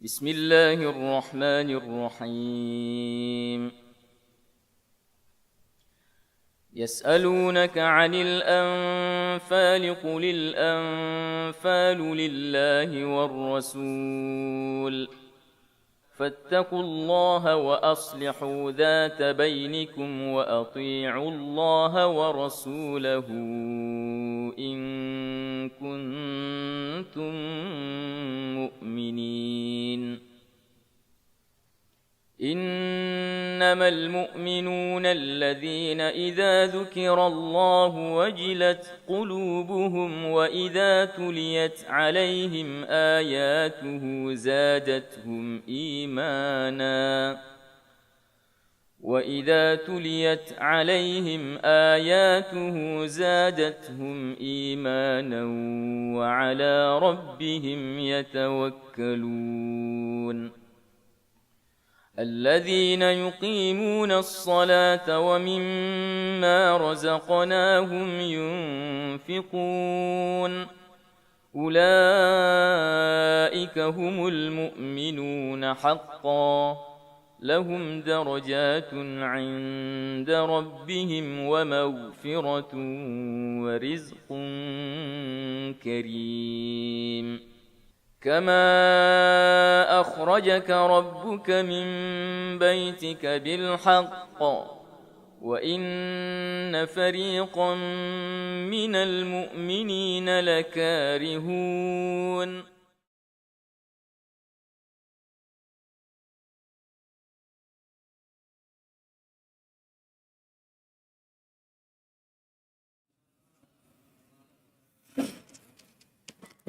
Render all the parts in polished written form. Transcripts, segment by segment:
بسم الله الرحمن الرحيم يسألونك عن الأنفال قل الأنفال لله والرسول فاتقوا الله وأصلحوا ذات بينكم وأطيعوا الله ورسوله إن كنتم مؤمنين إنما المؤمنون الذين إذا ذكر الله وجلت قلوبهم وإذا تليت عليهم آياته زادتهم إيمانا وعلى ربهم يتوكلون الذين يقيمون الصلاة ومما رزقناهم ينفقون أولئك هم المؤمنون حقا لهم درجات عند ربهم ومغفرة ورزق كريم كما أخرجك ربك من بيتك بالحق وإن فريقا من المؤمنين لكارهون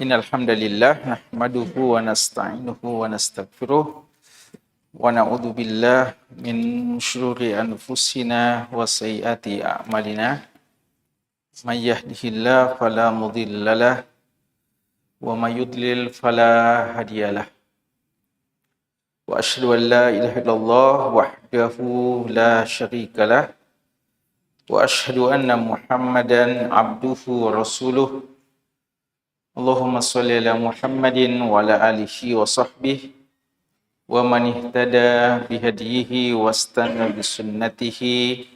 Innal hamdalillah nahmaduhu wa nasta'inuhu wa nastaghfiruh wa na'udzu billahi min syururi anfusina wa sayyiati a'malina may yahdihillahu fala mudhillalah wa may yudlil fala hadiyalah wa asyhadu an la ilaha illallah wahdahu la syarikalah wa asyhadu anna muhammadan abduhu wa rasuluh. Allahumma sholli ala Muhammadin wa ala alihi wa sahbihi wa man ihtada bihadihi wastana bisunnatihi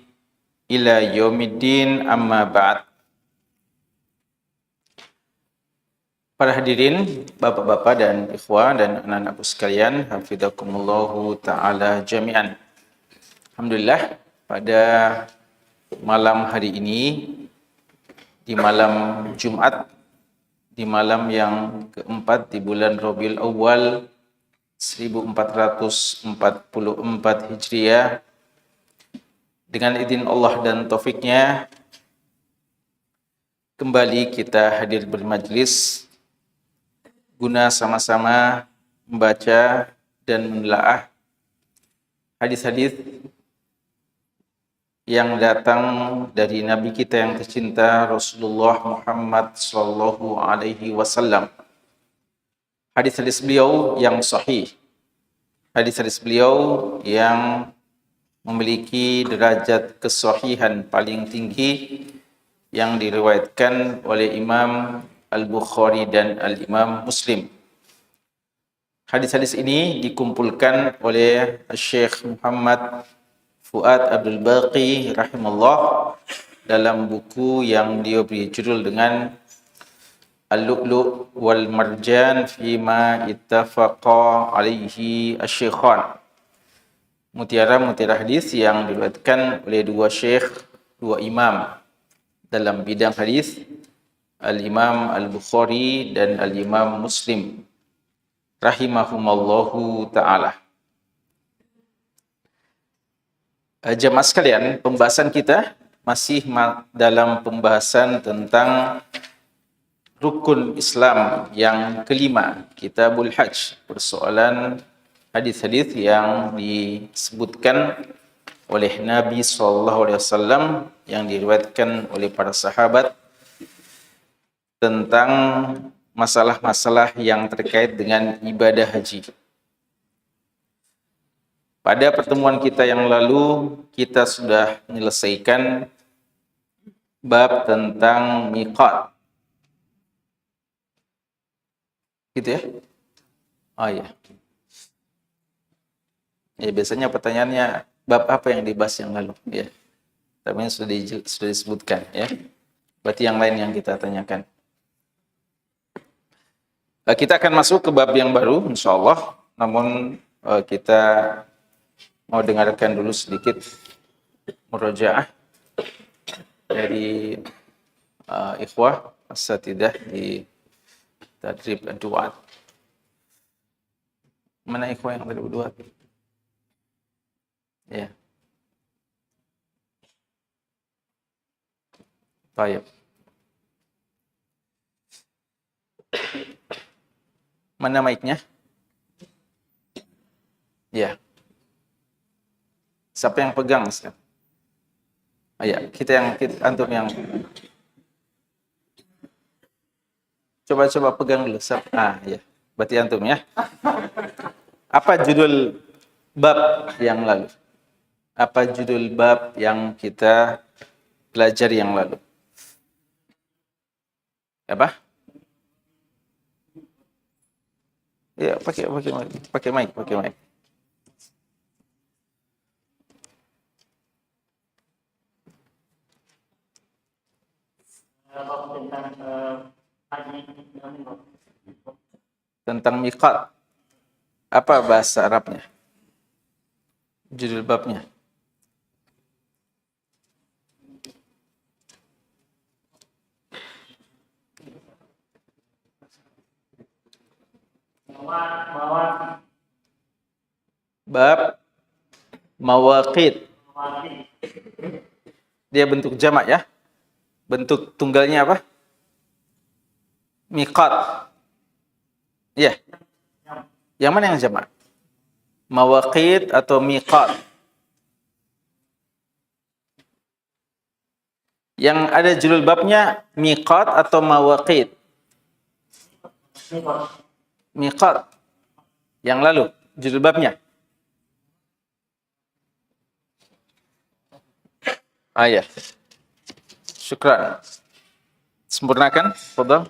ila yaumiddin, amma ba'd. Para hadirin, bapak-bapak dan ikhwah dan anak-anakku sekalian, hafizakumullahu ta'ala jami'an. Alhamdulillah, pada malam hari ini, di malam Jumat, di malam yang keempat di bulan Rabiul Awal 1444 Hijriah, dengan izin Allah dan taufiknya, kembali kita hadir bermajlis guna sama-sama membaca dan menelaah hadis-hadis yang datang dari Nabi kita yang tercinta Rasulullah Muhammad sallallahu alaihi wasallam. Hadis-hadis beliau yang sahih, hadis-hadis beliau yang memiliki derajat kesahihan paling tinggi yang diriwayatkan oleh Imam Al-Bukhari dan Al-Imam Muslim. Hadis-hadis ini dikumpulkan oleh Syekh Muhammad Fuad Abdul Baqi rahimahullah dalam buku yang dia beri judul dengan Al-Lu'lu' wal Marjan fima ittafaqa alaihi asy-syaikhan. Mutiara-mutiara hadis yang diriwayatkan oleh dua syekh, dua imam dalam bidang hadis, Al-Imam Al-Bukhari dan Al-Imam Muslim rahimahumallahu ta'ala. Jemaah sekalian, pembahasan kita masih dalam pembahasan tentang rukun Islam yang kelima, Kitabul Hajj, persoalan hadis-hadis yang disebutkan oleh Nabi SAW yang diriwayatkan oleh para sahabat tentang masalah-masalah yang terkait dengan ibadah haji. Pada pertemuan kita yang lalu, kita sudah menyelesaikan bab tentang miqat. Gitu ya? Oh iya. Ya, biasanya pertanyaannya bab apa yang dibahas yang lalu, ya. Tapi ini sudah disebutkan, ya. Berarti yang lain yang kita tanyakan. Kita akan masuk ke bab yang baru, insyaallah. Namun kita mau dengarkan dulu sedikit murojaah dari ikhwah asatidah di Tadrib Ad-Duat. Mana ikhwah yang tadi berdua? Ya. Baik. Mana mic-nya? Ya. Siapa yang pegang sekarang? Ya, antum yang coba pegang dulu. Ya. Berarti antum ya. Apa judul bab yang lalu? Apa judul bab yang kita pelajari yang lalu? Apa? Ya, pakai mic. Tentang miqat. Apa bahasa Arabnya? Judul babnya. Bab mawaqit. Dia bentuk jamak ya. Bentuk tunggalnya apa? Miqat. Iya. Yang mana yang jamak? Mawaqit atau miqat? Yang ada judul babnya miqat atau mawaqit? Miqat. Yang lalu judul babnya. Ya. Syukran. Sempurnakan, fadhal.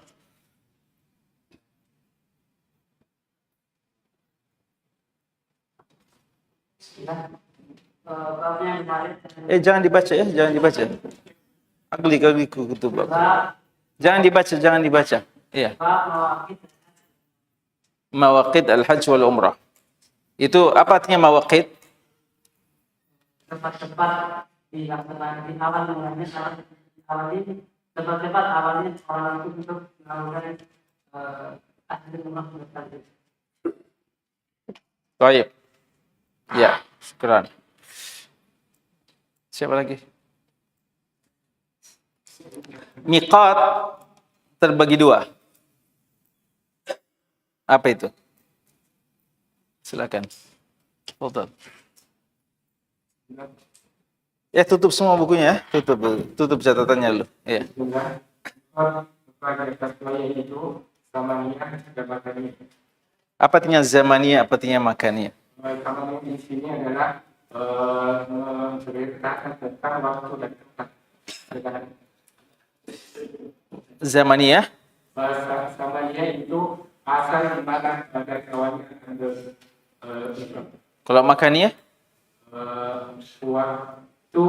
Jangan dibaca ya, jangan dibaca. Agli kutub. Jangan dibaca. Iya. Mawaqit al-hajj wal umrah. Itu apa artinya mawaqit? Tempat-tempat di awalnya orang itu untuk melakukan haji umrah. Baik. Ya, syukran. Siapa lagi? Miqat terbagi dua. Apa itu? Silakan. Fadhal. Ya, tutup semua bukunya ya. Tutup catatannya dulu. Ya. Apa artinya zamaniyah, apa artinya makaniyah? Kalau di sini adalah menceritakan tentang waktu dan tempat. Zamaniyah? Zamaniyah itu asal di mana ada kawannya ada. Kalau makaniyah? Suatu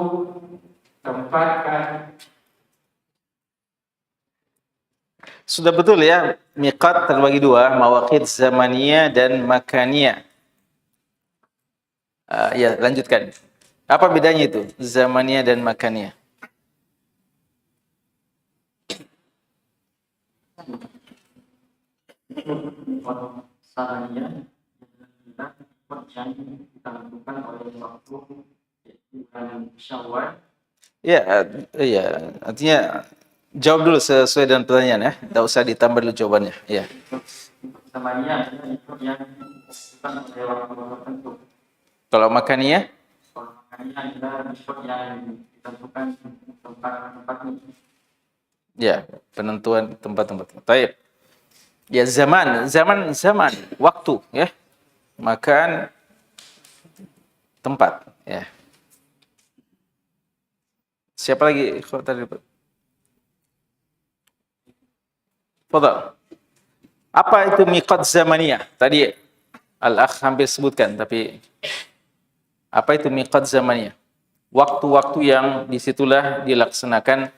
tempat kan. Sudah betul ya, miqat terbagi dua, mawaqit zamaniyah dan makaniyah. Ya, lanjutkan. Apa bedanya itu, zamaniyah dan makaniyah? Zamaniyah yang kita lakukan oleh waktu bulan Syawal. Ya, artinya jawab dulu sesuai dengan pertanyaan ya. Tidak usah ditambah dulu jawabannya. Ya. Zamaniyah itu yang dilakukan oleh waktu tertentu. Kalau makaniyah? Kalau makaniyah adalah yang ditentukan tempat-tempatnya. Ya, penentuan tempat-tempat. Baik. Ya, zaman, waktu ya. Makan, tempat ya. Siapa lagi? Fadhal. Apa itu miqat zamaniyah? Tadi Al-Akh hampir sebutkan, tapi Apa itu miqat zamaniyah? Waktu-waktu yang disitulah dilaksanakan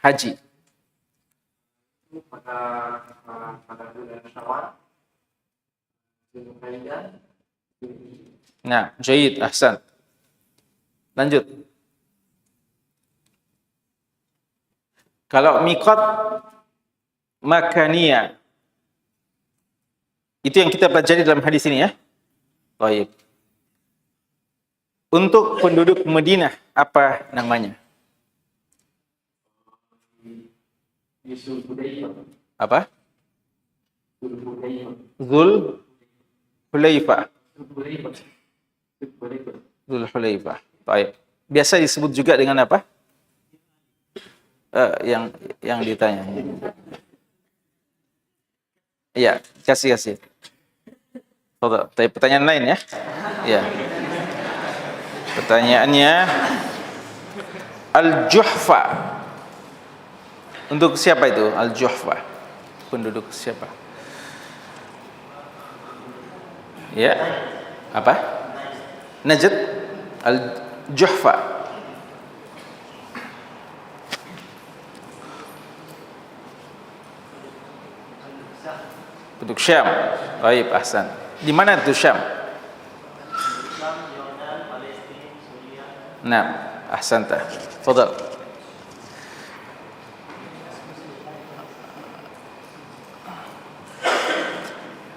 haji. Pada bulan Syawal, Zulhijjah. Nah, jayyid, ahsan. Lanjut. Kalau miqat makaniyah, itu yang kita pelajari dalam hadis ini ya. Baik. Untuk penduduk Madinah apa namanya? Apa? Zul Hulaifah. Zul Hulaifah. Baik. Biasa disebut juga dengan apa? Yang ditanya. Iya, kasih. Tapi pertanyaan lain ya. Ya. Pertanyaannya Al-Juhfa. Untuk siapa itu Al-Juhfa? Penduduk siapa? Ya. Apa? Najd. Al-Juhfa. Penduduk Syam. Baik, ahsan. Di mana itu Syam? Nah, ahsanta. Fadal.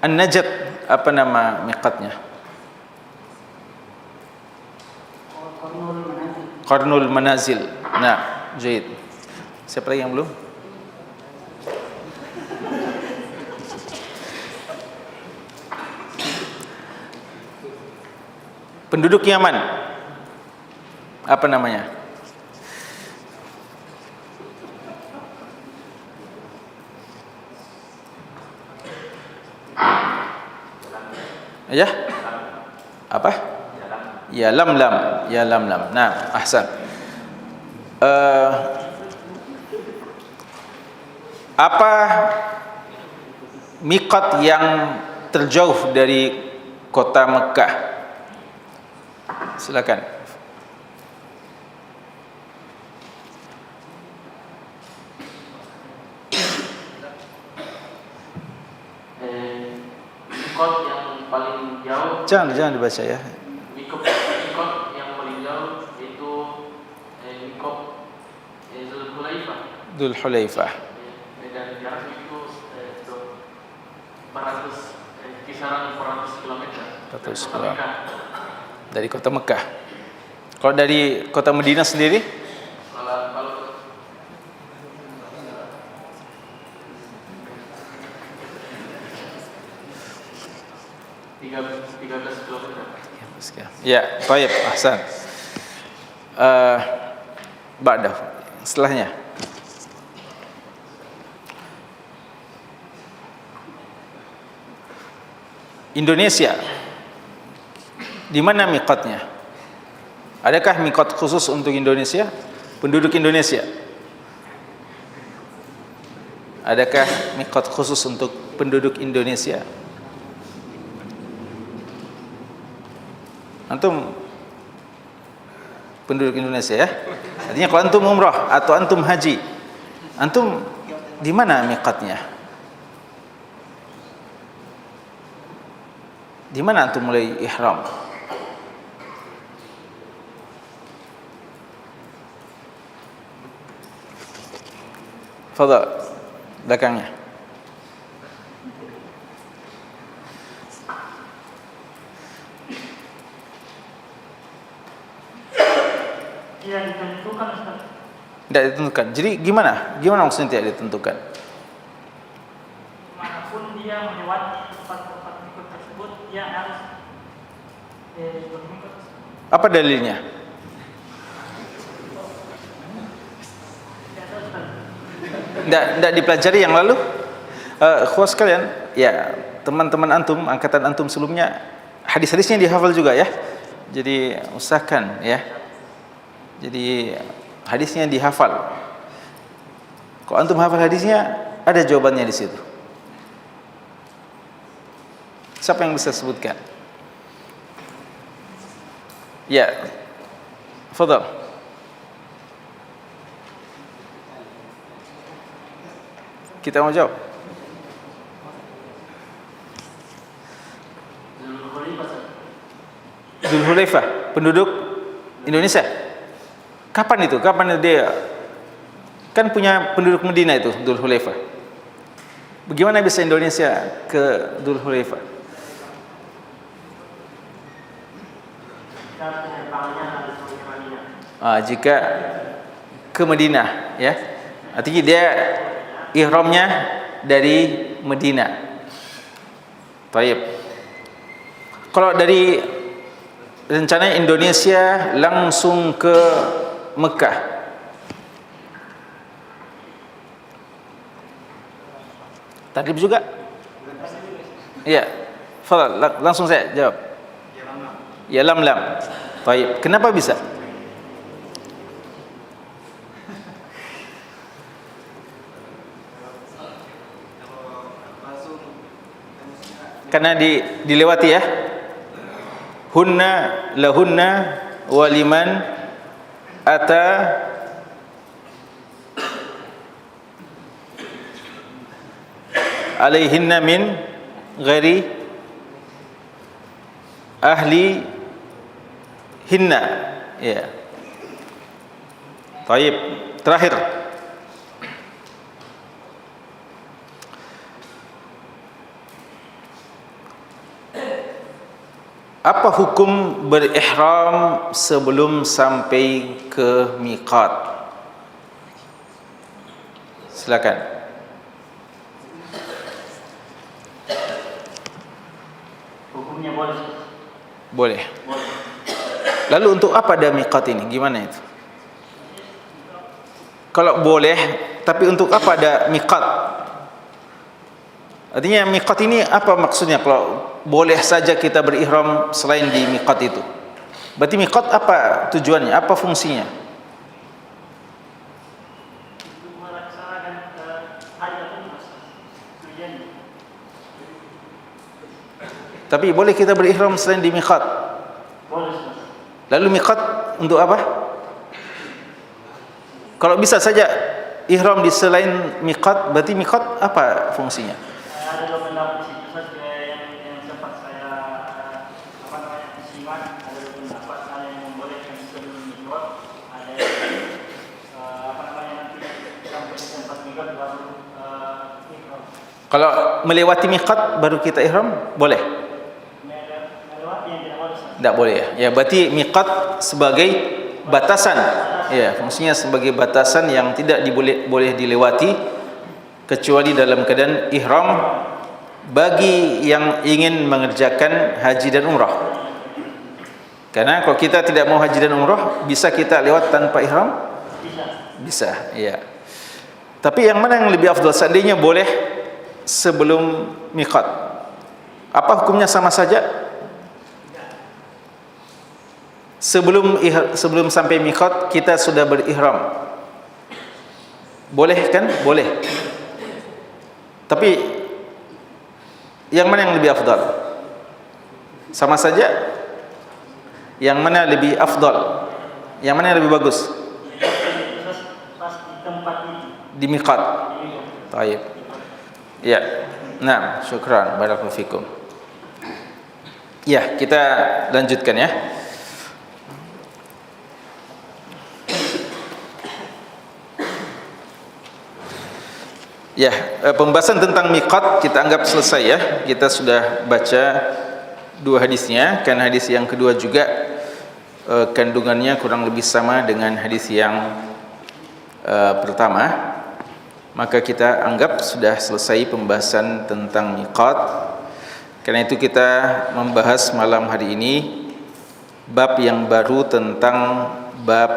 An-Najd, apa nama miqatnya? Qarnul Manazil. Nah, jayyid. Siapa lagi yang belum? Penduduk Yaman, apa namanya? Ya? Apa? Ya Lamlam. Ya Lamlam. Nah, ahsan. Apa miqat yang terjauh dari kota Mekah? Silakan. Mikot yang paling jauh. Jangan dibaca ya. Mikot yang paling jauh itu Mikot Zulhulaifah. Dzulhulaifah. Dan jarak itu 400 kisaran 400 km. 400 km. Dari kota Mekah. Kalau dari kota Madinah sendiri? Kalau 13 km. Ya, baik, ahsan. Ba'dah, setelahnya. Indonesia. Di mana miqatnya? Adakah miqat khusus untuk Indonesia? Penduduk Indonesia? Adakah miqat khusus untuk penduduk Indonesia? Antum penduduk Indonesia ya? Artinya kalau antum umrah atau antum haji, antum di mana miqatnya? Di mana antum mulai ihram? Fadhal, belakangnya. Tidak ditentukan, Ustaz. Tidak ditentukan. Jadi gimana? Gimana maksudnya tidak ditentukan? Manapun dia melewati tempat-tempat mikot tersebut, dia harus bermikot. Apa dalilnya? Tidak dipelajari yang lalu? Khusus kalian, ya teman-teman antum, angkatan antum sebelumnya, hadis-hadisnya dihafal juga ya. Jadi usahakan ya. Jadi hadisnya dihafal. Kalau antum hafal hadisnya, ada jawabannya di situ. Siapa yang bisa sebutkan? Ya, fadal. Kita mau jawab. Dzulhulaifah, penduduk Indonesia. Kapan itu? Kapan dia? Kan punya penduduk Medina itu, Dzulhulaifah. Bagaimana bisa Indonesia ke Dzulhulaifah? Jika ke Madinah, ya, artinya dia ihramnya dari Madinah. Taib. Kalau dari rencana Indonesia langsung ke Mekah, taklif juga? Iya. Fadal, langsung saya jawab. Ya lam. Taib. Kenapa bisa? Karena dilewati ya. Hunna lahunna waliman ata alaihinna min ghairi ahli hinna. Ya. Taib. Terakhir. Apa hukum berihram sebelum sampai ke miqat? Silakan. Hukumnya boleh. Boleh. Lalu untuk apa ada miqat ini? Gimana itu? Kalau boleh, tapi untuk apa ada miqat? Artinya miqat ini apa maksudnya? Kalau boleh saja kita berihram selain di miqat itu, berarti miqat apa tujuannya? Apa fungsinya? Tapi boleh kita berihram selain di miqat? Boleh. Lalu miqat untuk apa? Kalau bisa saja ihram di selain miqat, berarti miqat apa fungsinya? Ada dua pendapat di situ saja yang sempat saya simak. Ada dua pendapat, ada yang membolehkan sebelum miqat, ada yang nanti sampai di tempat miqat baru ihram. Kalau melewati miqat baru kita ihram, boleh? Melewati yang tidak boleh. Tidak boleh ya. Ya, berarti miqat sebagai batasan. Ya, fungsinya sebagai batasan yang tidak boleh dilewati kecuali dalam keadaan ihram bagi yang ingin mengerjakan haji dan umrah. Karena kalau kita tidak mau haji dan umrah, bisa kita lewat tanpa ihram? Bisa, ya. Tapi yang mana yang lebih afdal? Seandainya boleh sebelum miqat, apa hukumnya? Sama saja? Sebelum sampai miqat kita sudah berihram, boleh kan? Boleh. Tapi yang mana yang lebih afdal? Sama saja? Yang mana lebih afdal? Yang mana yang lebih bagus? Pas di tempat itu. Di miqat. Baik. Ya. Nah, syukran, barakallahu fikum. Ya, kita lanjutkan ya. Ya, pembahasan tentang miqat kita anggap selesai ya. Kita sudah baca dua hadisnya, kan hadis yang kedua juga kandungannya kurang lebih sama dengan hadis yang pertama. Maka kita anggap sudah selesai pembahasan tentang miqat. Karena itu kita membahas malam hari ini bab yang baru tentang bab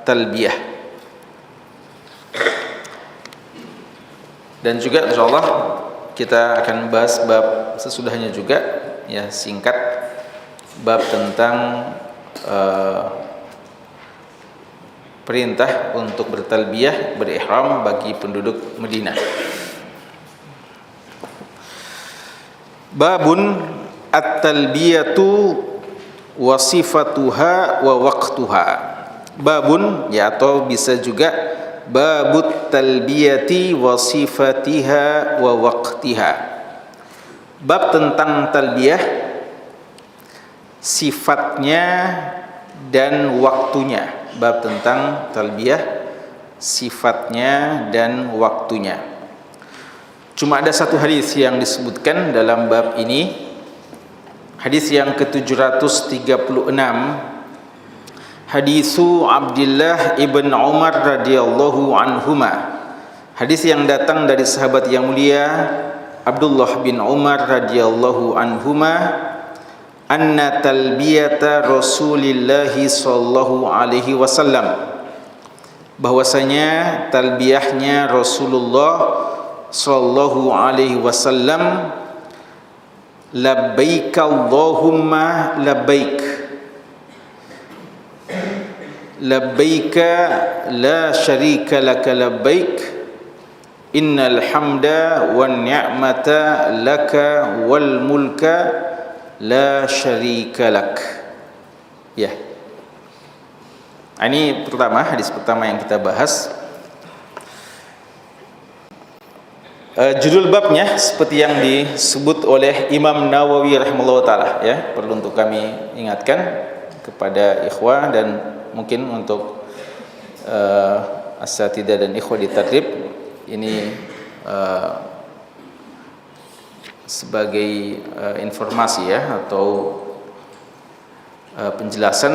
talbiyah. Dan juga insyaallah kita akan bahas bab sesudahnya juga ya, singkat, bab tentang perintah untuk bertalbiyah, berihram bagi penduduk Madinah. Babun at-talbiyatu wa sifatuha wa waqtuha. Babun, ya, atau bisa juga babut talbiyati wa sifatiha wa waqtiha. Bab tentang talbiyah, sifatnya dan waktunya. Bab tentang talbiyah, sifatnya dan waktunya. Cuma ada satu hadis yang disebutkan dalam bab ini, hadis yang ke-736, hadisu Abdullah ibn Umar radhiyallahu anhuma. Hadis yang datang dari sahabat yang mulia Abdullah bin Umar radhiyallahu anhuma, anna talbiyata Rasulillah sallallahu alaihi wasallam, bahwasanya talbiyahnya Rasulullah sallallahu alaihi wasallam, labbaik Allahumma labbaik, labbaika la syarika laka labbaik, innal hamda wan ni'mata laka wal mulka la syarika lak. Ya. Ini pertama, hadis pertama yang kita bahas. Judul babnya seperti yang disebut oleh Imam Nawawi rahimahullah ta'ala, ya, perlu untuk kami ingatkan kepada ikhwah dan mungkin untuk asatidah dan ikhwah di tadrib ini sebagai informasi, ya, atau penjelasan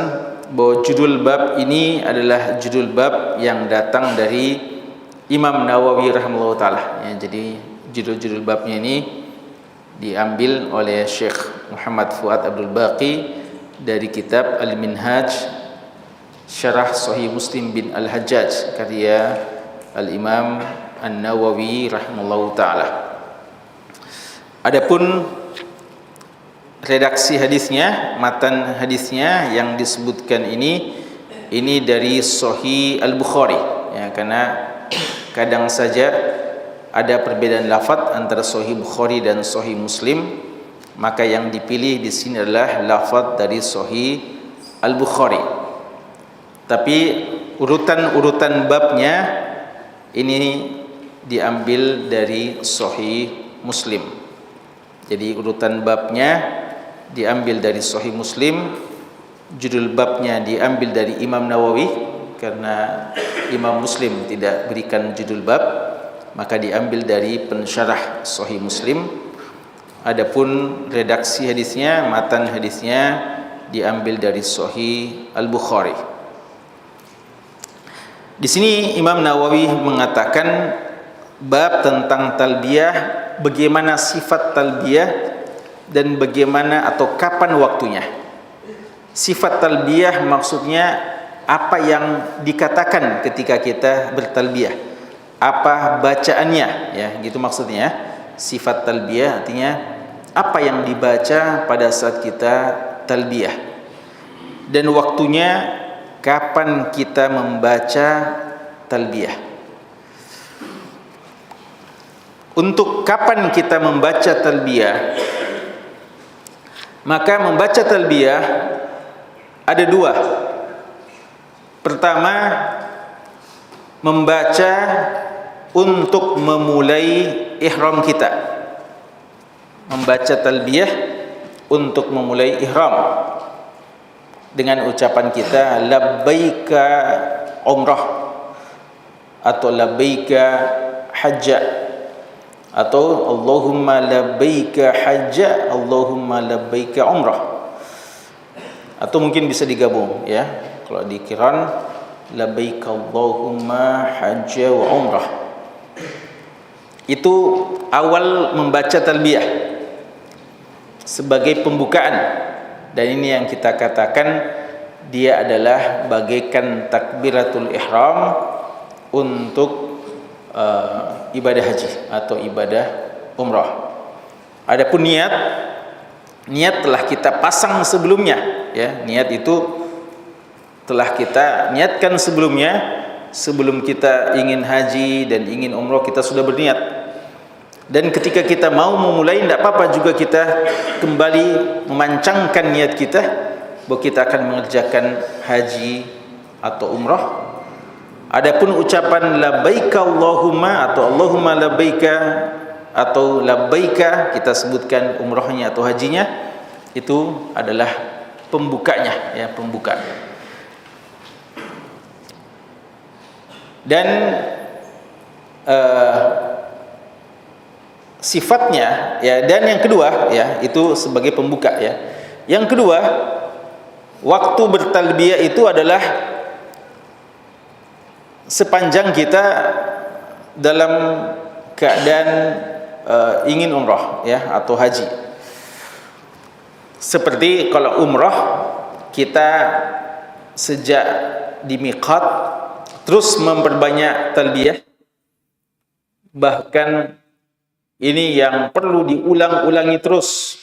bahwa judul bab ini adalah judul bab yang datang dari Imam Nawawi rahimahullah ta'ala, ya. Jadi judul-judul babnya ini diambil oleh Syekh Muhammad Fuad Abdul Baqi dari kitab Al-Minhaj Syarah Sahih Muslim bin Al-Hajjaj karya Al-Imam An-Nawawi rahimahullah ta'ala. Adapun redaksi hadisnya, matan hadisnya yang disebutkan ini dari Sahih Al-Bukhari, ya, karena kadang saja ada perbedaan lafaz antara Sahih Bukhari dan Sahih Muslim, maka yang dipilih di sini adalah lafaz dari Sahih Al-Bukhari. Tapi urutan-urutan babnya ini diambil dari Sahih Muslim. Jadi urutan babnya diambil dari Sahih Muslim, judul babnya diambil dari Imam Nawawi karena Imam Muslim tidak berikan judul bab, maka diambil dari pensyarah Sahih Muslim. Adapun redaksi hadisnya, matan hadisnya diambil dari Sahih Al-Bukhari. Di sini Imam Nawawi mengatakan bab tentang talbiyah, bagaimana sifat talbiyah dan bagaimana atau kapan waktunya. Sifat talbiyah maksudnya apa yang dikatakan ketika kita bertalbiyah, apa bacaannya, ya, gitu maksudnya. Sifat talbiyah artinya apa yang dibaca pada saat kita talbiyah, dan waktunya kapan kita membaca talbiyah. Untuk kapan kita membaca talbiyah, maka membaca talbiyah ada dua. Pertama, membaca untuk memulai ihram kita. Membaca talbiyah untuk memulai ihram dengan ucapan kita labbaika umrah atau labbaika hajja atau Allahumma labbaika hajja, Allahumma labbaika umrah, atau mungkin bisa digabung, ya. Kalau di Quran labbaik Allahumma hajja wa umrah, itu awal membaca talbiyah sebagai pembukaan, dan ini yang kita katakan dia adalah bagaikan takbiratul ihram untuk ibadah haji atau ibadah umrah. Adapun niat telah kita pasang sebelumnya, ya. Niat itu telah kita niatkan sebelumnya, sebelum kita ingin haji dan ingin umrah kita sudah berniat. Dan ketika kita mau memulai, tidak apa-apa juga kita kembali memancangkan niat kita bahwa kita akan mengerjakan haji atau umrah. Adapun ucapan labbaika Allahumma atau Allahumma labbaika atau labbaika, kita sebutkan umrahnya atau hajinya, itu adalah pembukanya, ya, pembuka. Dan sifatnya, ya, dan yang kedua, ya, itu sebagai pembuka, ya. Yang kedua, waktu bertalbiyah itu adalah sepanjang kita dalam keadaan ingin umrah, ya, atau haji. Seperti kalau umrah, kita sejak di miqat terus memperbanyak talbiyah, bahkan ini yang perlu diulang-ulangi terus.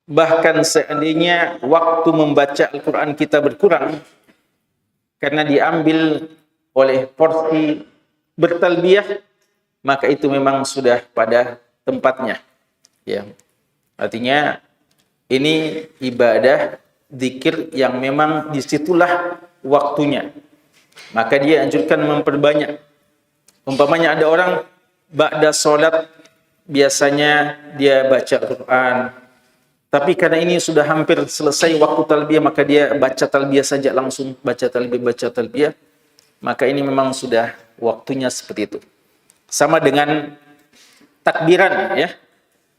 Bahkan seandainya waktu membaca Al-Quran kita berkurang karena diambil oleh porsi bertalbiyah, maka itu memang sudah pada tempatnya, ya. Artinya ini ibadah zikir yang memang disitulah waktunya, maka dia anjurkan memperbanyak. Umpamanya ada orang ba'da sholat biasanya dia baca Quran, tapi karena ini sudah hampir selesai waktu talbiyah, maka dia baca talbiyah saja, langsung baca talbiyah, maka ini memang sudah waktunya seperti itu. Sama dengan takbiran, ya.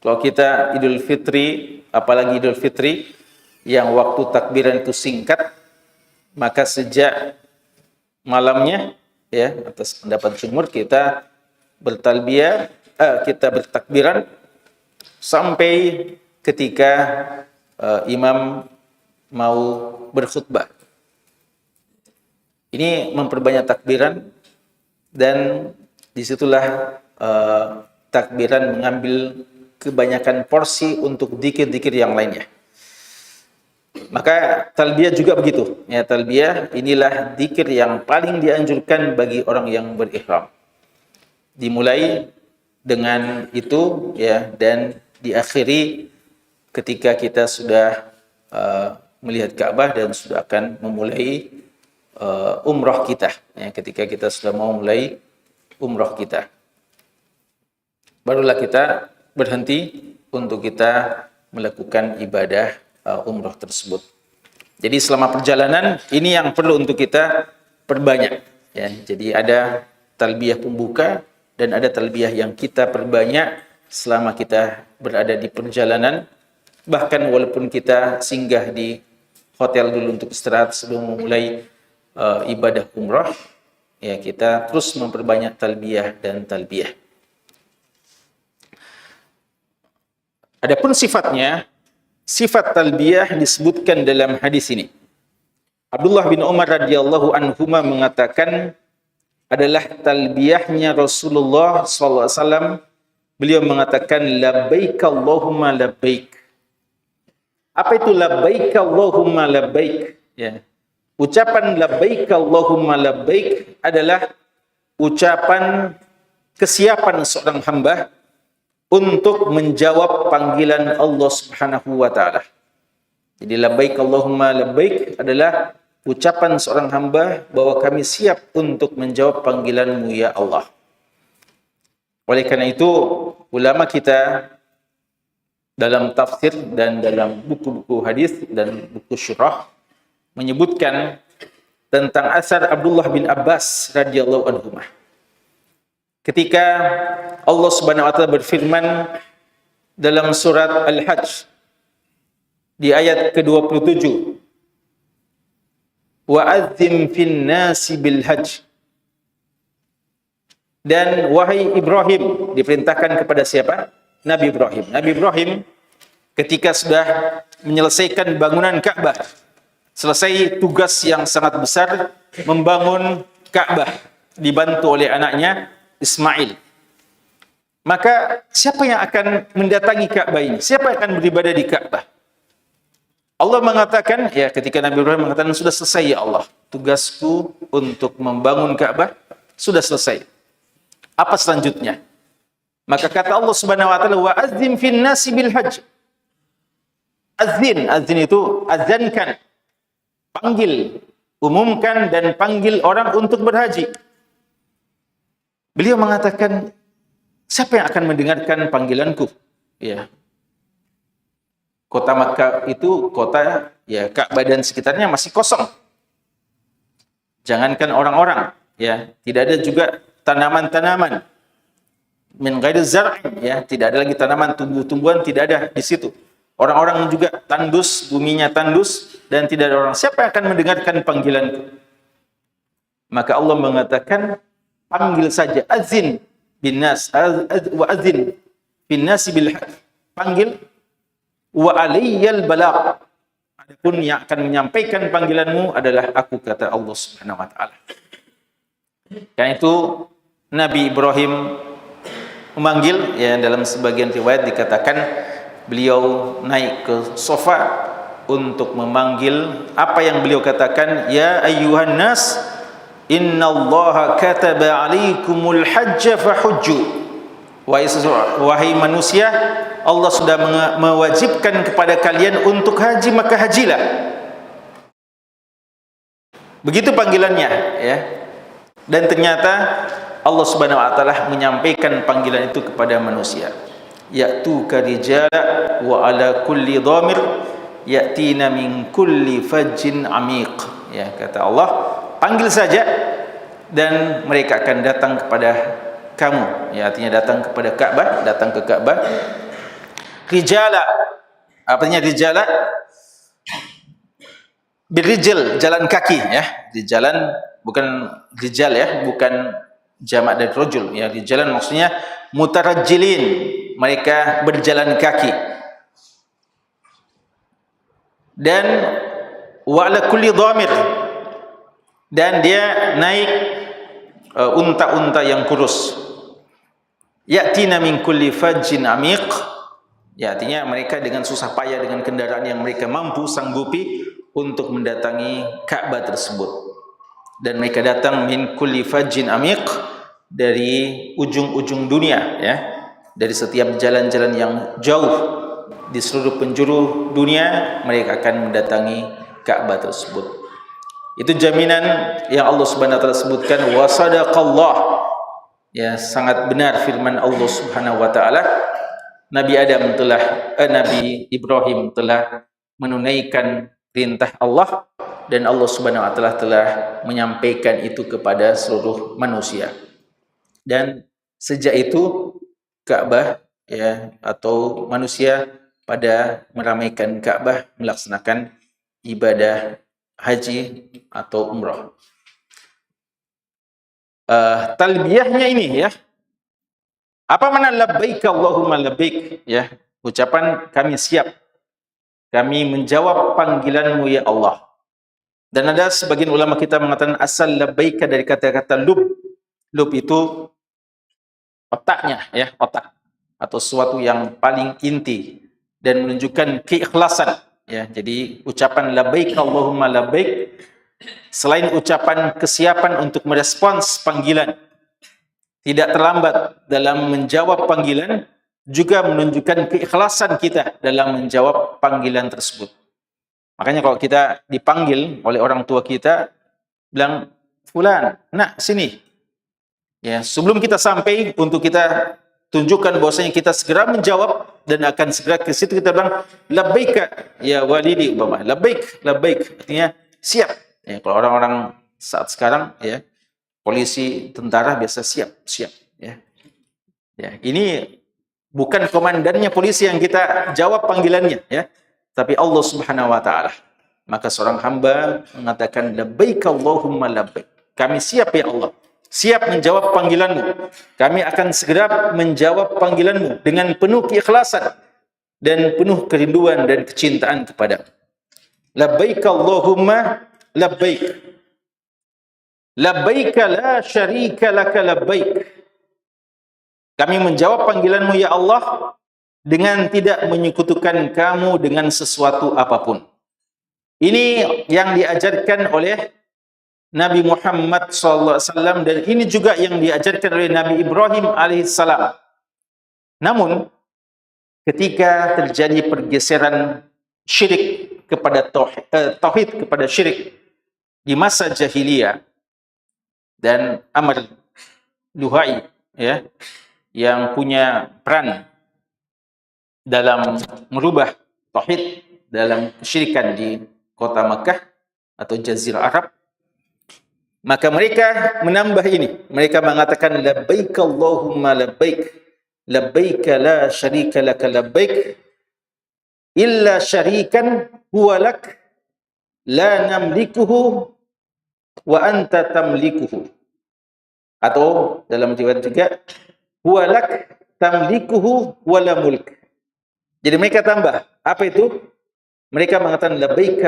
Kalau kita Idul Fitri, apalagi Idul Fitri yang waktu takbiran itu singkat, maka sejak malamnya, ya, atas pendapat jumhur, kita bertalbiyah, kita bertakbiran sampai ketika imam mau berkhutbah. Ini memperbanyak takbiran, dan disitulah takbiran mengambil kebanyakan porsi untuk zikir-zikir yang lainnya. Maka talbiyah juga begitu, ya. Talbiyah inilah zikir yang paling dianjurkan bagi orang yang berihram. Dimulai dengan itu, ya, dan diakhiri ketika kita sudah melihat Ka'bah dan sudah akan memulai umrah kita, ya. Ketika kita sudah mau mulai umrah kita, barulah kita berhenti untuk kita melakukan ibadah umrah tersebut. Jadi selama perjalanan ini yang perlu untuk kita perbanyak, ya. Jadi ada talbiyah pembuka dan ada talbiyah yang kita perbanyak selama kita berada di perjalanan. Bahkan walaupun kita singgah di hotel dulu untuk istirahat sebelum memulai ibadah umrah, ya, kita terus memperbanyak talbiyah dan talbiyah. Adapun sifatnya, sifat talbiyah disebutkan dalam hadis ini. Abdullah bin Umar radhiyallahu anhuma mengatakan, adalah talbiyahnya Rasulullah SAW. Beliau mengatakan, labbaik Allahumma labbaik. Apa itu labbaik Allahumma labbaik? Ya. Ucapan labbaik Allahumma labbaik adalah ucapan kesiapan seorang hamba untuk menjawab panggilan Allah Subhanahu wa taala. Jadi labbaik Allahumma labbaik adalah ucapan seorang hamba bahwa kami siap untuk menjawab panggilan-Mu ya Allah. Oleh karena itu, ulama kita dalam tafsir dan dalam buku-buku hadis dan buku syurah menyebutkan tentang asar Abdullah bin Abbas radhiyallahu anhu. Ketika Allah Subhanahu wa taala berfirman dalam surat Al-Hajj di ayat ke-27, wa'adzim fin nasi bil hajj. Dan wahai Ibrahim, diperintahkan kepada siapa? Nabi Ibrahim. Nabi Ibrahim ketika sudah menyelesaikan bangunan Ka'bah, selesai tugas yang sangat besar membangun Ka'bah, dibantu oleh anaknya Ismail. Maka siapa yang akan mendatangi Ka'bah ini? Siapa yang akan beribadah di Ka'bah? Allah mengatakan, ya, ketika Nabi Ibrahim mengatakan, sudah selesai ya Allah, tugasku untuk membangun Ka'bah sudah selesai. Apa selanjutnya? Maka kata Allah Subhanahu wa taala, wa azzim fin nasi bil hajj. Azin, azin itu azankan, panggil, umumkan dan panggil orang untuk berhaji. Beliau mengatakan, siapa yang akan mendengarkan panggilanku? Ya. Kota Makkah itu kota, ya, Ka'bah dan sekitarnya masih kosong. Jangankan orang-orang, ya, tidak ada juga tanaman-tanaman. Min ghairi zar'in, ya, tidak ada lagi tanaman, tumbuh-tumbuhan tidak ada di situ. Orang-orang juga tandus, buminya tandus dan tidak ada orang. Siapa yang akan mendengarkan panggilanku? Maka Allah mengatakan, panggil saja, azin bin nas wa azin bin nas bil haq. Panggil, wa alayyal balagh. Adapun yang akan menyampaikan panggilanmu adalah aku, kata Allah Subhanahu wa taala. Karena itu Nabi Ibrahim memanggil, ya, dalam sebagian riwayat dikatakan beliau naik ke sofa untuk memanggil. Apa yang beliau katakan? Ya ayyuhan nas, innallaha kataba alaikumul hajja fahujju. Wahai manusia, Allah sudah mewajibkan kepada kalian untuk haji, maka hajilah. Begitu panggilannya, ya. Dan ternyata Allah Subhanahu wa taala menyampaikan panggilan itu kepada manusia. Ya'tuka rijala wa ala kulli dhamir ya'tina min kulli fajjin amiq. Ya, kata Allah, panggil saja dan mereka akan datang kepada kamu. Ya, artinya datang kepada Ka'bah, datang ke Ka'bah. Rijala, artinya rijala birijil, jalan kaki, ya. Di jalan, bukan rijal, ya, bukan jamak dari rajul, ya. Di jalan maksudnya mutarajjilin, mereka berjalan kaki. Dan wa ala kulli dhamir, dan dia naik unta-unta yang kurus. Ya'tina min kulli fajjin amiq, ya, artinya mereka dengan susah payah, dengan kendaraan yang mereka mampu sanggupi untuk mendatangi Ka'bah tersebut. Dan mereka datang min kulli fajjin amiq, dari ujung-ujung dunia, ya, dari setiap jalan-jalan yang jauh di seluruh penjuru dunia, mereka akan mendatangi Ka'bah tersebut. Itu jaminan yang Allah Subhanahu wa taala sebutkan, wa sadaqallah, ya, sangat benar firman Allah Subhanahu wa taala. Nabi Ibrahim telah menunaikan perintah Allah, dan Allah Subhanahu wa taala telah menyampaikan itu kepada seluruh manusia. Dan sejak itu Ka'bah, ya, atau manusia pada meramaikan Ka'bah, melaksanakan ibadah haji atau umrah. Talbiyahnya ini, ya. Apa makna labbaik Allahumma labbaik, ya? Ucapan kami siap, kami menjawab panggilanmu ya Allah. Dan ada sebagian ulama kita mengatakan asal labbaika dari kata-kata lub. Lub itu otaknya, ya, otak atau sesuatu yang paling inti dan menunjukkan keikhlasan, ya. Jadi ucapan labbaik Allahumma labbaik, selain ucapan kesiapan untuk merespons panggilan, tidak terlambat dalam menjawab panggilan, juga menunjukkan keikhlasan kita dalam menjawab panggilan tersebut. Makanya kalau kita dipanggil oleh orang tua kita, bilang, fulan, nak, sini. Ya, sebelum kita sampai, untuk kita tunjukkan bahwasanya kita segera menjawab dan akan segera ke situ, kita bilang labbaika ya walidi, umpama labbaik, labbaik, artinya siap. Ya, kalau orang-orang saat sekarang, ya, polisi, tentara biasa siap, siap, ya. Ya, ini bukan komandannya polisi yang kita jawab panggilannya, ya, tapi Allah Subhanahu wa taala. Maka seorang hamba mengatakan labbaik Allahumma labbaik. Kami siap ya Allah, siap menjawab panggilanmu. Kami akan segera menjawab panggilanmu dengan penuh keikhlasan dan penuh kerinduan dan kecintaan kepada. Labbaik Allahumma labbaik. Labbaik la syarika laka labbaik. Kami menjawab panggilanmu ya Allah dengan tidak menyekutukan kamu dengan sesuatu apapun. Ini yang diajarkan oleh Nabi Muhammad SAW, dan ini juga yang diajarkan oleh Nabi Ibrahim alaihissalam. Namun ketika terjadi pergeseran syirik kepada tauhid kepada syirik di masa jahiliyah, dan Amr Luhai ya yang punya peran dalam merubah tauhid dalam kesyirikan di kota Makkah atau Jazirah Arab, maka mereka menambah ini. Mereka mengatakan labbaik Allahumma labbaik, labbaik la syarika laka labbaik, illa syarikan huwa lak, la namlikuhu wa anta tamlikuhu. Atau dalam riwayat juga huwa lak tamlikuhu wa la mulk. Jadi mereka tambah, apa itu? Mereka mengatakan labbaik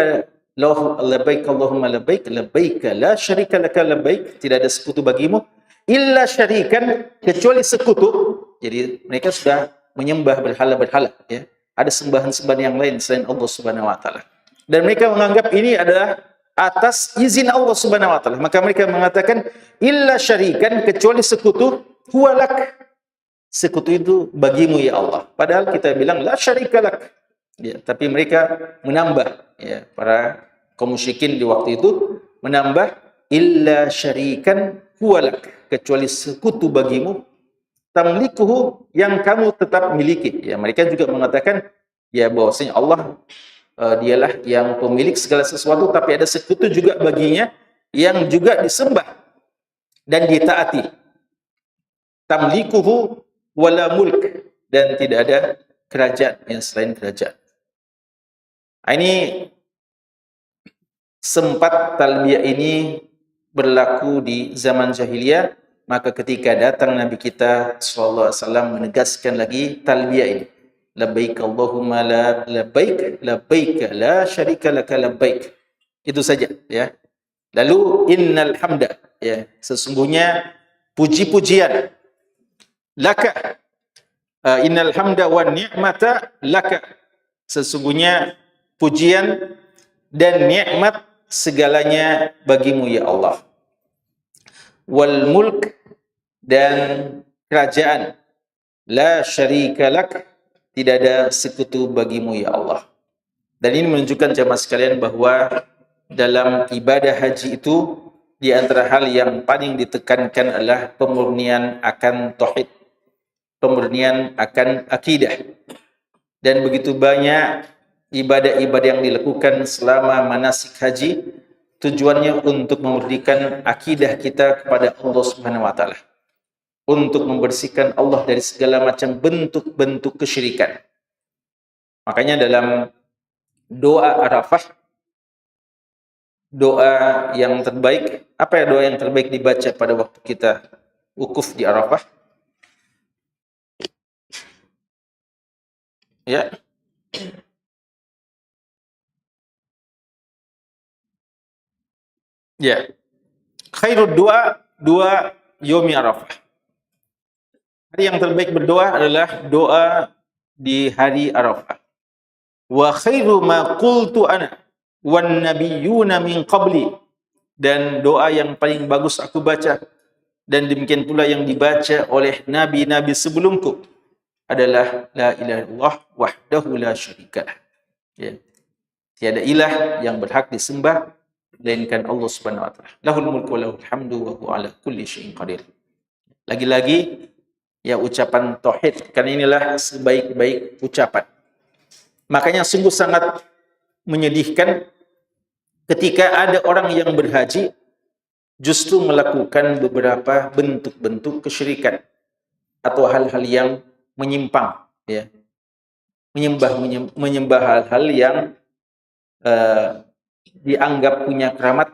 Allahumma labbaik, labbaik la syarika laka labbaik, tidak ada sekutu bagimu, illa syarikan, kecuali sekutu. Jadi mereka sudah menyembah berhala-berhala ya. Ada sembahan-sembahan yang lain selain Allah Subhanahu wa taala. Dan mereka menganggap ini adalah atas izin Allah Subhanahu wa taala. Maka mereka mengatakan illa syarikan, kecuali sekutu, huwalak, sekutu itu bagimu ya Allah. Padahal kita bilang la syarikalak. Ya, tapi mereka menambah ya, para kaum musyrikin di waktu itu menambah illa syarikan huwalak, kecuali sekutu bagimu, tamlikuhu, yang kamu tetap miliki. Ya, mereka juga mengatakan ya bahwasanya Allah dialah yang pemilik segala sesuatu, tapi ada sekutu juga baginya yang juga disembah dan ditaati. Tamlikuhu wala mulk, dan tidak ada kerajaan yang selain kerajaan. Ini sempat talbiyah ini berlaku di zaman jahiliyah, maka ketika datang Nabi kita sallallahu alaihi wasallam menegaskan lagi talbiyah ini. Labbaik Allahumma labbaik, labbaik la syarika laka labbaik. Itu saja ya. Lalu innal hamda, ya, sesungguhnya puji-pujian, laka, innal hamda wan ni'mata laka, sesungguhnya pujian dan nikmat segalanya bagimu ya Allah. Wal mulk, dan kerajaan, la syarika lak, tidak ada sekutu bagimu ya Allah. Dan ini menunjukkan jemaah sekalian bahwa dalam ibadah haji itu di antara hal yang paling ditekankan adalah pemurnian akan tauhid, pemurnian akan akidah. Dan begitu banyak ibadah-ibadah yang dilakukan selama manasik haji, tujuannya untuk memurnikan akidah kita kepada Allah Subhanahu wa taala, untuk membersihkan Allah dari segala macam bentuk-bentuk kesyirikan. Makanya dalam doa Arafah, doa yang terbaik, apa ya doa yang terbaik dibaca pada waktu kita wukuf di Arafah? Ya. Ya. Khairud doa Yomi Arafah. Hari yang terbaik berdoa adalah doa di hari Arafah. Wa khairu ma qultu ana wan nabiyyuna min qabli, dan doa yang paling bagus aku baca dan demikian pula yang dibaca oleh nabi-nabi sebelumku adalah la ilaha illallah wahdahu la syarikalah. Ya. Tiada ilah yang berhak disembah melainkan Allah Subhanahu wa taala. Lahul mulku wa lahul hamdu wa huwa ala kulli syai'in qadir. Lagi-lagi ya ucapan tauhid, karena inilah sebaik-baik ucapan. Makanya sungguh sangat menyedihkan ketika ada orang yang berhaji justru melakukan beberapa bentuk-bentuk kesyirikan atau hal-hal yang menyimpang, ya. Menyembah hal-hal yang dianggap punya keramat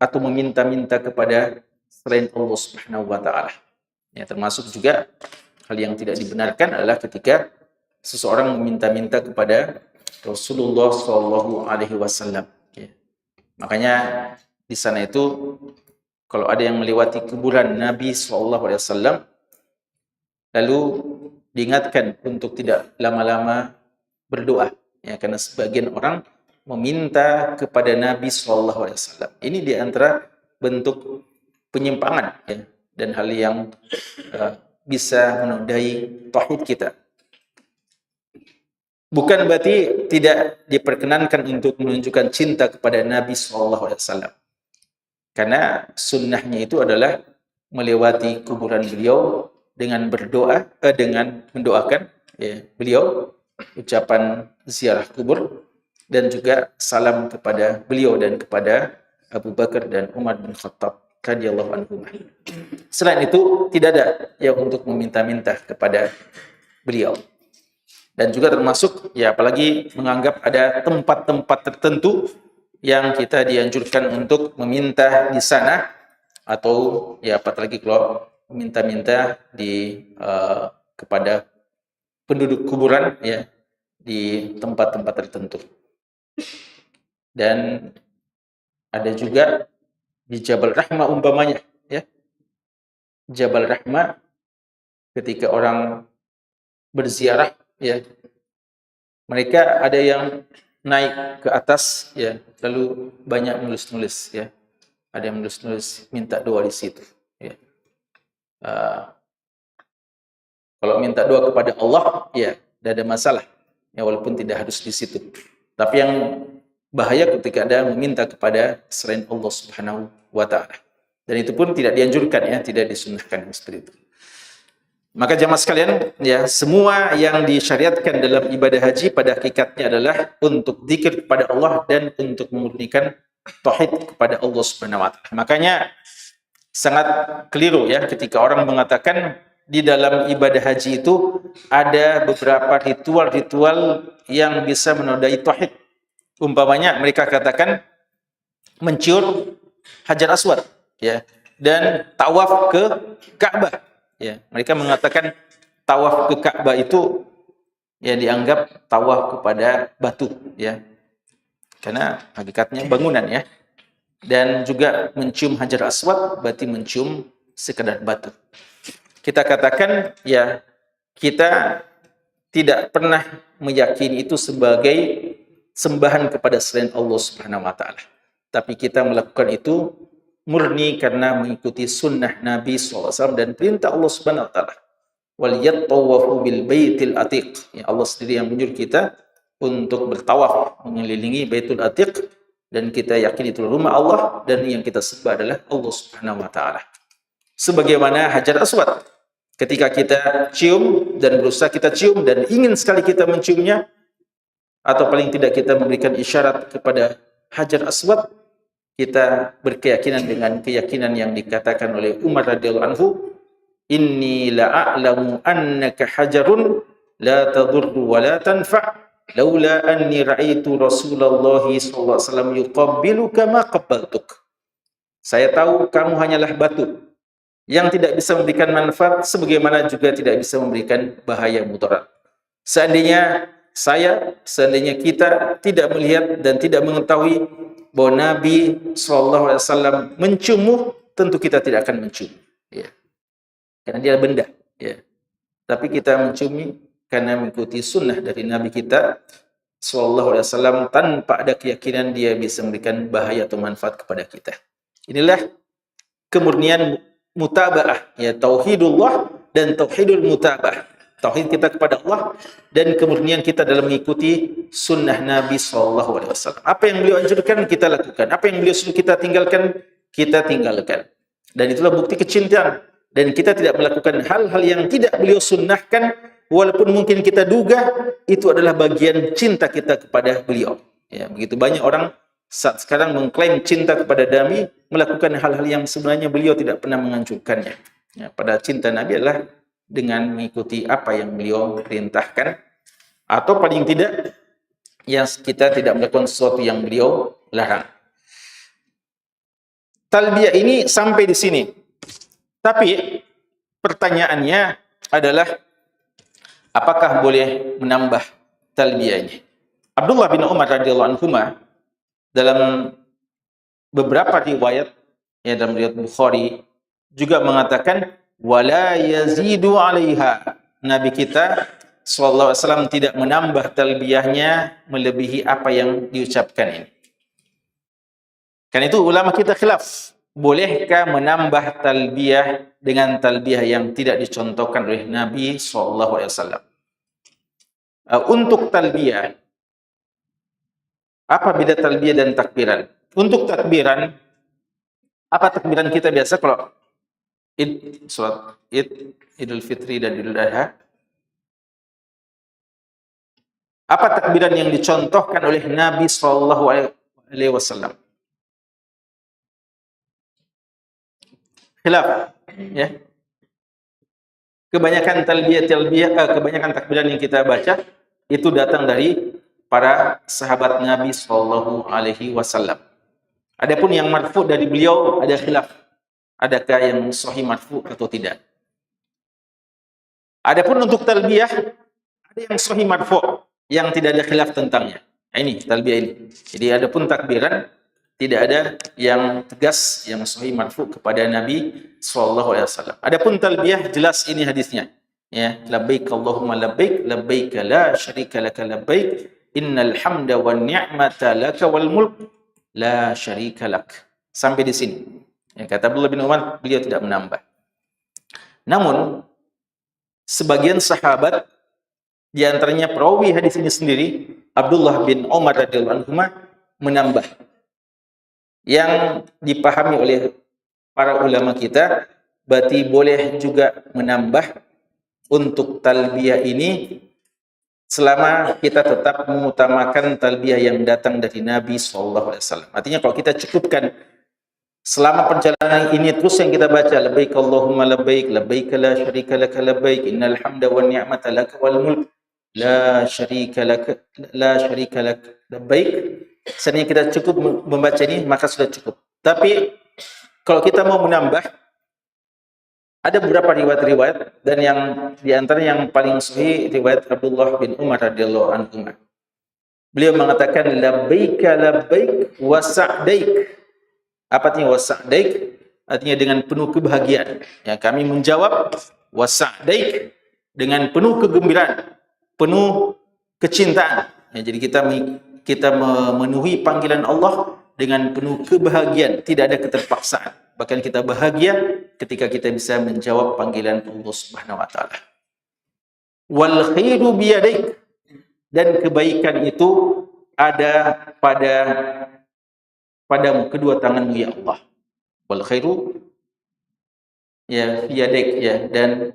atau meminta-minta kepada selain Allah Subhanahu wa taala. Ya, termasuk juga hal yang tidak dibenarkan adalah ketika seseorang meminta-minta kepada Rasulullah Shallallahu alaihi wasallam. Ya. Makanya di sana itu kalau ada yang melewati kuburan Nabi Shallallahu alaihi wasallam, lalu diingatkan untuk tidak lama-lama berdoa, ya, karena sebagian orang meminta kepada Nabi Shallallahu alaihi wasallam. Ini di antara bentuk penyimpangan, ya, dan hal yang bisa menodai tauhid kita. Bukan berarti tidak diperkenankan untuk menunjukkan cinta kepada Nabi SAW. Karena sunnahnya itu adalah melewati kuburan beliau dengan berdoa, dengan mendoakan ya, beliau, ucapan ziarah kubur, dan juga salam kepada beliau dan kepada Abu Bakar dan Umar bin Khattab radhiyallahu anhu. Selain itu tidak ada yang untuk meminta-minta kepada beliau. Dan juga termasuk ya apalagi menganggap ada tempat-tempat tertentu yang kita dianjurkan untuk meminta di sana, atau ya apalagi kalau meminta-minta di kepada penduduk kuburan ya di tempat-tempat tertentu. Dan ada juga di Jabal Rahmah umpamanya ya. Jabal Rahmah ketika orang berziarah ya, mereka ada yang naik ke atas ya, lalu banyak nulis-nulis ya. Ada yang nulis-nulis minta doa di situ ya. Kalau minta doa kepada Allah ya tidak ada masalah ya, walaupun tidak harus di situ. Tapi yang bahaya ketika ada meminta kepada selain Allah Subhanahu wa taala. Dan itu pun tidak dianjurkan ya, tidak disunnahkan seperti itu. Maka jamaah sekalian, ya semua yang disyariatkan dalam ibadah haji pada hakikatnya adalah untuk zikir kepada Allah dan untuk memurnikan tauhid kepada Allah Subhanahu wa taala. Makanya sangat keliru ya ketika orang mengatakan di dalam ibadah haji itu ada beberapa ritual-ritual yang bisa menodai tauhid. Umpamanya mereka katakan mencium Hajar Aswad ya, dan tawaf ke Ka'bah. Ya, mereka mengatakan tawaf ke Ka'bah itu ya dianggap tawaf kepada batu ya. Karena hakikatnya bangunan ya. Dan juga mencium Hajar Aswad berarti mencium sekadar batu. Kita katakan ya kita tidak pernah meyakini itu sebagai sembahan kepada selain Allah Subhanahu wa taala. Tapi kita melakukan itu murni karena mengikuti sunnah Nabi SAW dan perintah Allah Subhanahu wa taala. Wal yattawafu bil baitil atiq. Ya, Allah sendiri yang menyuruh kita untuk bertawaf mengelilingi Baitul Atiq, dan kita yakin itu rumah Allah dan yang kita sembah adalah Allah Subhanahu wa taala. Sebagaimana Hajar Aswad, ketika kita cium dan berusaha kita cium dan ingin sekali kita menciumnya, atau paling tidak kita memberikan isyarat kepada Hajar Aswad, kita berkeyakinan dengan keyakinan yang dikatakan oleh Umar radhiyallahu anhu, inni la'alamu annaka hajarun la tadurru wa la tanfa' laula anni ra'aitu Rasulullah sallallahu alaihi wasallam yuqabbiluka ma qabbaltuk. Saya tahu kamu hanyalah batu yang tidak bisa memberikan manfaat sebagaimana juga tidak bisa memberikan bahaya mudarat. Seandainya kita tidak melihat dan tidak mengetahui bahwa Nabi SAW menciummu, tentu kita tidak akan mencium. Ya. Karena dia benda. Ya. Tapi kita menciumi karena mengikuti sunnah dari Nabi kita SAW tanpa ada keyakinan dia bisa memberikan bahaya atau manfaat kepada kita. Inilah kemurnian mutaba'ah, ya tauhidullah dan tauhidul mutaba'ah. Tauhid kita kepada Allah dan kemurnian kita dalam mengikuti sunnah Nabi SAW. Apa yang beliau anjurkan kita lakukan, apa yang beliau suruh kita tinggalkan, kita tinggalkan. Dan itulah bukti kecintaan. Dan kita tidak melakukan hal-hal yang tidak beliau sunnahkan, walaupun mungkin kita duga itu adalah bagian cinta kita kepada beliau. Ya, begitu banyak orang saat sekarang mengklaim cinta kepada Nabi, melakukan hal-hal yang sebenarnya beliau tidak pernah menganjurkannya. Ya, pada cinta Nabi adalah dengan mengikuti apa yang beliau perintahkan, atau paling tidak yang kita tidak melakukan sesuatu yang beliau larang. Talbiyah ini sampai di sini. Tapi pertanyaannya adalah apakah boleh menambah talbiyahnya? Abdullah bin Umar radhiyallahu anhu dalam beberapa riwayat, ya dalam riwayat Bukhari juga mengatakan wala yazidu 'alaiha. Nabi kita sallallahu alaihi wasallam tidak menambah talbiyahnya melebihi apa yang diucapkan ini. Karena itu ulama kita khilaf, bolehkah menambah talbiyah dengan talbiyah yang tidak dicontohkan oleh Nabi sallallahu alaihi wasallam? Untuk talbiyah, apa beda talbiyah dan takbiran? Untuk takbiran, apa takbiran kita biasa kalau sholat Idul Fitri dan Idul Adha? Apa takbiran yang dicontohkan oleh Nabi Shallallahu Alaihi Wasallam? Khilaf, ya. Kebanyakan kebanyakan takbiran yang kita baca itu datang dari para sahabat Nabi Shallallahu Alaihi Wasallam. Adapun yang marfu dari beliau ada khilaf, adakah yang sahih marfu atau tidak. Adapun untuk talbiyah ada yang sahih marfu yang tidak ada khilaf tentangnya. Ini talbiyah ini. Jadi adapun takbiran tidak ada yang tegas yang sahih marfu kepada Nabi sallallahu alaihi wasallam. Adapun talbiyah jelas ini hadisnya. Ya, labbaik Allahumma labbaik, labbaik la syarika laka labbaik, innal hamda wan ni'mata laka wal mulk la syarika lak. Sampai di sini. Ya, kata Abdullah bin Umar, beliau tidak menambah. Namun sebagian sahabat di antaranya perawi hadis ini sendiri, Abdullah bin Umar radhiyallahu anhu menambah yang dipahami oleh para ulama kita, berarti boleh juga menambah untuk talbiyah ini selama kita tetap mengutamakan talbiyah yang datang dari Nabi SAW. Artinya kalau kita cukupkan selama perjalanan ini terus yang kita baca, labbaik Allahumma labbaik, labbaik la syarika laka labbaik, innal hamda wan ni'mata laka wal mulk la syarika lak labbaik. Seandainya kita cukup membaca ini, maka sudah cukup. Tapi kalau kita mau menambah, ada beberapa riwayat-riwayat, dan yang diantara yang paling sahih riwayat Abdullah bin Umar radhiyallahu anhu. Beliau mengatakan labbaika labbaik wa sa'daik. Apa artinya wa sa'daik? Artinya dengan penuh kebahagiaan. Ya, kami menjawab wa sa'daik dengan penuh kegembiraan, penuh kecintaan. Ya, jadi kita memenuhi panggilan Allah dengan penuh kebahagiaan, tidak ada keterpaksaan. Bahkan kita bahagia ketika kita bisa menjawab panggilan Allah Subhanahu wa taala. Wal khairu biyadaik, dan kebaikan itu ada padamu, kedua tanganmu ya Allah. Wal khairu ya biyadaik, ya, dan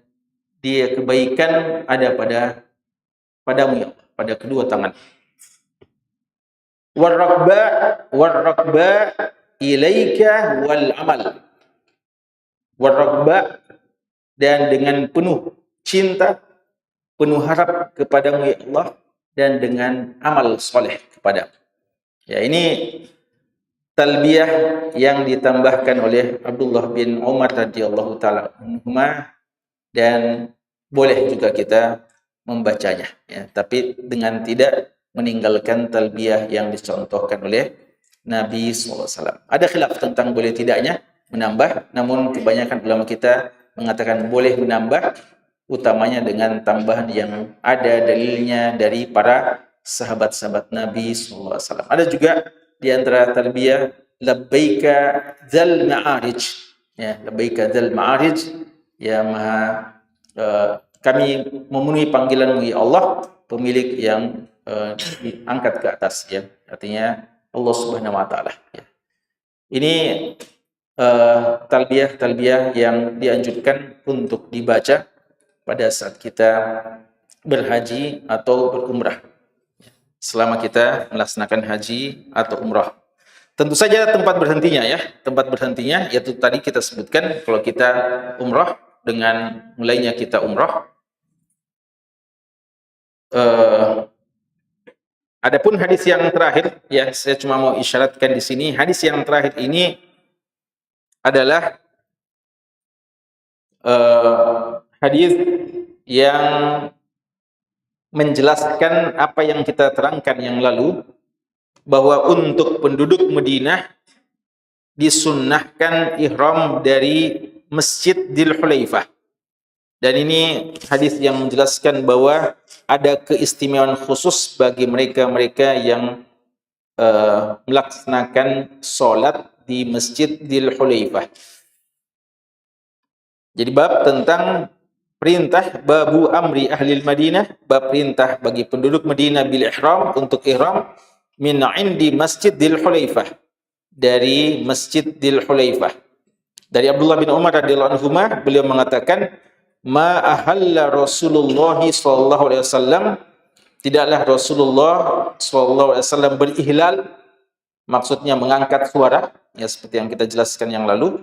dia kebaikan ada padamu ya Allah, pada kedua tangan. Warraqba ilaika wal amal. Warraqba, dan dengan penuh cinta, penuh harap kepadamu ya Allah, dan dengan amal soleh kepadamu. Ya, ini talbiyah yang ditambahkan oleh Abdullah bin Umar radhiyallahu taala anhuma, dan boleh juga kita membacanya, ya, tapi dengan tidak meninggalkan talbiyah yang dicontohkan oleh Nabi SAW. Ada khilaf tentang boleh tidaknya menambah, namun kebanyakan ulama kita mengatakan boleh menambah, utamanya dengan tambahan yang ada dalilnya dari para sahabat-sahabat Nabi SAW. Ada juga di antara talbiyah labbaika dzal ma'arij, ya, labbaika dzal ma'arij, ya maha kami memenuhi panggilan-Mu ya Allah, pemilik yang diangkat ke atas, ya, artinya Allah Subhanahu wa taala, ya. Ini talbiyah yang dianjurkan untuk dibaca pada saat kita berhaji atau berumrah, selama kita melaksanakan haji atau umrah. Tentu saja tempat berhentinya, ya, tempat berhentinya yaitu tadi kita sebutkan, kalau kita umrah, dengan mulainya kita umrah. Adapun hadis yang terakhir, ya, saya cuma mau isyaratkan di sini, hadis yang terakhir ini adalah hadis yang menjelaskan apa yang kita terangkan yang lalu, bahwa untuk penduduk Madinah disunnahkan ihram dari Masjidil Hulaifah. Dan ini hadis yang menjelaskan bahwa ada keistimewaan khusus bagi mereka-mereka yang melaksanakan sholat di Masjidil Hulaifah. Jadi bab tentang perintah babu amri ahli Madinah, bab perintah bagi penduduk Madinah bil ihram, untuk ihram, min indi Masjidil Hulaifah, dari Masjidil Hulaifah. Dari Abdullah bin Umar radhiyallahu anhu, beliau mengatakan, ma ahalla Rasulullah sallallahu alaihi wasallam, tidaklah Rasulullah sallallahu alaihi wasallam berihlal, maksudnya mengangkat suara, ya seperti yang kita jelaskan yang lalu,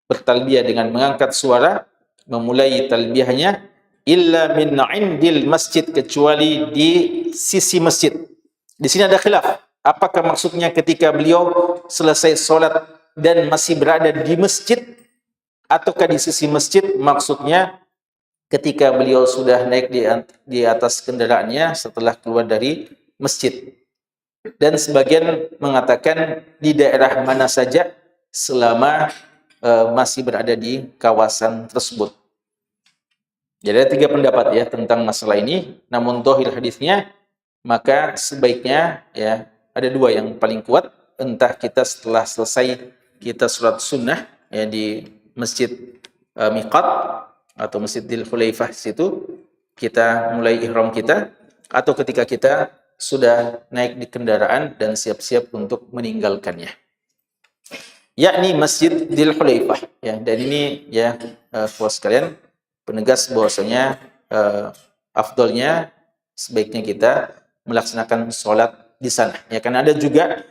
bertalbiyah dengan mengangkat suara, memulai talbiyahnya, illa min indil masjid, kecuali di sisi masjid. Di sini ada khilaf, apakah maksudnya ketika beliau selesai sholat dan masih berada di masjid, ataukah di sisi masjid maksudnya ketika beliau sudah naik di atas kendaraannya setelah keluar dari masjid. Dan sebagian mengatakan di daerah mana saja selama masih berada di kawasan tersebut. Jadi ada 3 pendapat ya tentang masalah ini. Namun dhahir hadisnya, maka sebaiknya ya ada 2 yang paling kuat. Entah kita setelah selesai kita sholat sunnah ya di masjid miqat atau Masjidil Hulaifah situ, kita mulai ihram kita, atau ketika kita sudah naik di kendaraan dan siap-siap untuk meninggalkannya, yakni Masjidil Hulaifah ya. Dan ini ya puas sekalian penegas bahwasanya afdolnya sebaiknya kita melaksanakan sholat di sana ya. Karena ada juga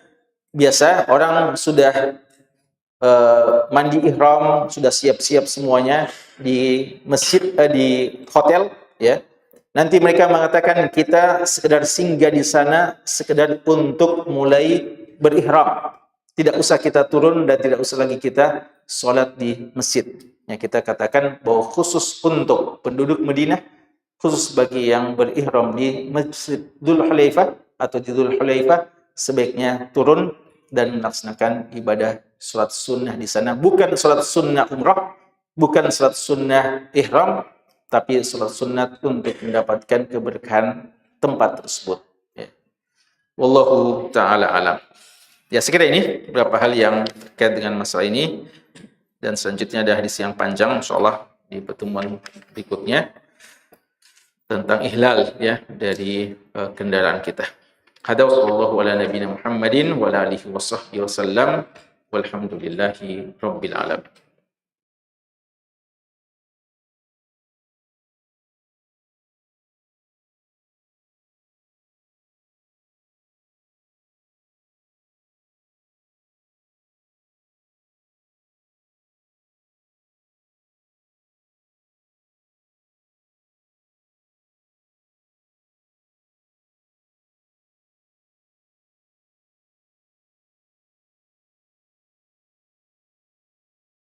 biasa orang sudah mandi ihram, sudah siap-siap semuanya di masjid, di hotel ya. Nanti mereka mengatakan kita sekedar singgah di sana, sekedar untuk mulai berihram. Tidak usah kita turun dan tidak usah lagi kita sholat di masjid. Ya, kita katakan bahwa khusus untuk penduduk Madinah, khusus bagi yang berihram di Masjidul Hulaifah atau di Dzul Hulaifah, sebaiknya turun dan melaksanakan ibadah sholat sunnah di sana. Bukan sholat sunnah umrah, bukan sholat sunnah ihram, tapi sholat sunnah untuk mendapatkan keberkahan tempat tersebut. Ya. Wallahu ta'ala alam. Ya, sekira ini beberapa hal yang terkait dengan masalah ini. Dan selanjutnya ada hadis yang panjang, insyaallah di pertemuan berikutnya, tentang ihlal ya dari kendaraan kita. Hada sallallahu ala nabiyina Muhammadin wa ala alihi wa sahbihi wasallam walhamdulillahi rabbil alamin.